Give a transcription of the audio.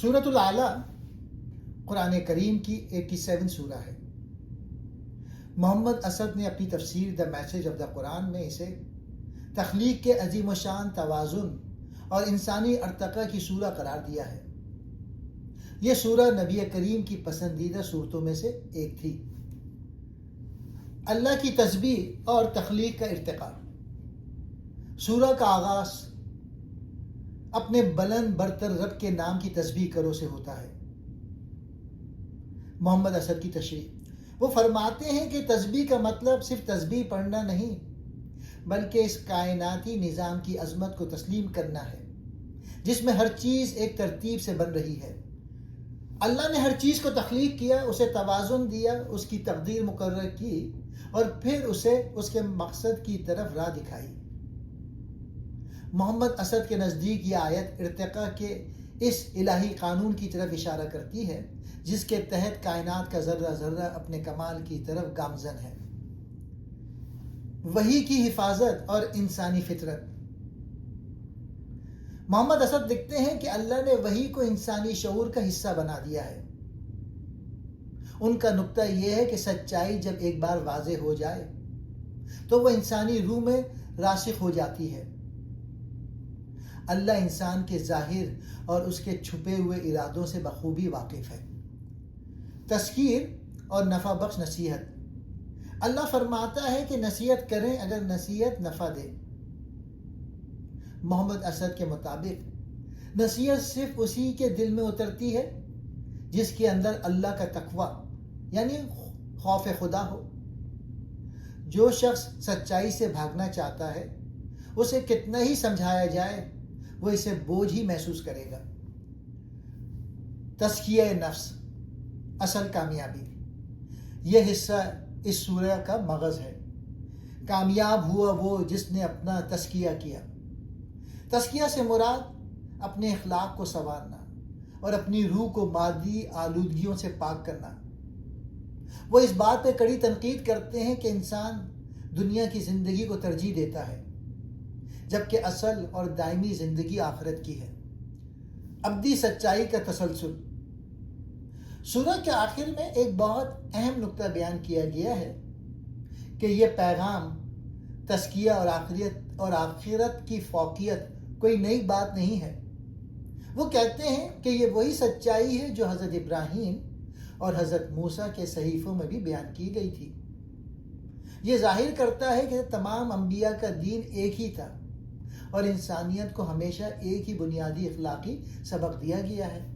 سورۃ الاعلیٰ قرآن کریم کی 87 سورہ ہے۔ محمد اسد نے اپنی تفسیر دا میسج آف دا قرآن میں اسے تخلیق کے عظیم و شان توازن اور انسانی ارتقاء کی سورہ قرار دیا ہے۔ یہ سورہ نبی کریم کی پسندیدہ صورتوں میں سے ایک تھی۔ اللہ کی تسبیح اور تخلیق کا ارتقاء۔ سورہ کا آغاز اپنے بلند برتر رب کے نام کی تسبیح کرو سے ہوتا ہے۔ محمد اسد کی تشریح، وہ فرماتے ہیں کہ تسبیح کا مطلب صرف تسبیح پڑھنا نہیں، بلکہ اس کائناتی نظام کی عظمت کو تسلیم کرنا ہے جس میں ہر چیز ایک ترتیب سے بن رہی ہے۔ اللہ نے ہر چیز کو تخلیق کیا، اسے توازن دیا، اس کی تقدیر مقرر کی اور پھر اسے اس کے مقصد کی طرف راہ دکھائی۔ محمد اسد کے نزدیک یہ آیت ارتقاء کے اس الہی قانون کی طرف اشارہ کرتی ہے جس کے تحت کائنات کا ذرہ ذرہ اپنے کمال کی طرف گامزن ہے۔ وحی کی حفاظت اور انسانی فطرت۔ محمد اسد لکھتے ہیں کہ اللہ نے وحی کو انسانی شعور کا حصہ بنا دیا ہے۔ ان کا نقطہ یہ ہے کہ سچائی جب ایک بار واضح ہو جائے تو وہ انسانی روح میں راسخ ہو جاتی ہے۔ اللہ انسان کے ظاہر اور اس کے چھپے ہوئے ارادوں سے بخوبی واقف ہے۔ تذکیر اور نفع بخش نصیحت۔ اللہ فرماتا ہے کہ نصیحت کریں اگر نصیحت نفع دے۔ محمد اسد کے مطابق نصیحت صرف اسی کے دل میں اترتی ہے جس کے اندر اللہ کا تقوی یعنی خوف خدا ہو۔ جو شخص سچائی سے بھاگنا چاہتا ہے اسے کتنا ہی سمجھایا جائے وہ اسے بوجھ ہی محسوس کرے گا۔ تزکیہ نفس، اصل کامیابی۔ یہ حصہ اس سورہ کا مغز ہے۔ کامیاب ہوا وہ جس نے اپنا تزکیہ کیا۔ تزکیہ سے مراد اپنے اخلاق کو سنوارنا اور اپنی روح کو مادی آلودگیوں سے پاک کرنا۔ وہ اس بات پہ کڑی تنقید کرتے ہیں کہ انسان دنیا کی زندگی کو ترجیح دیتا ہے جبکہ اصل اور دائمی زندگی آخرت کی ہے۔ ابدی سچائی کا تسلسل۔ سورہ کے آخر میں ایک بہت اہم نقطہ بیان کیا گیا ہے کہ یہ پیغام تزکیہ اور آخرت کی فوقیت کوئی نئی بات نہیں ہے۔ وہ کہتے ہیں کہ یہ وہی سچائی ہے جو حضرت ابراہیم اور حضرت موسیٰ کے صحیفوں میں بھی بیان کی گئی تھی۔ یہ ظاہر کرتا ہے کہ تمام انبیاء کا دین ایک ہی تھا اور انسانیت کو ہمیشہ ایک ہی بنیادی اخلاقی سبق دیا گیا ہے۔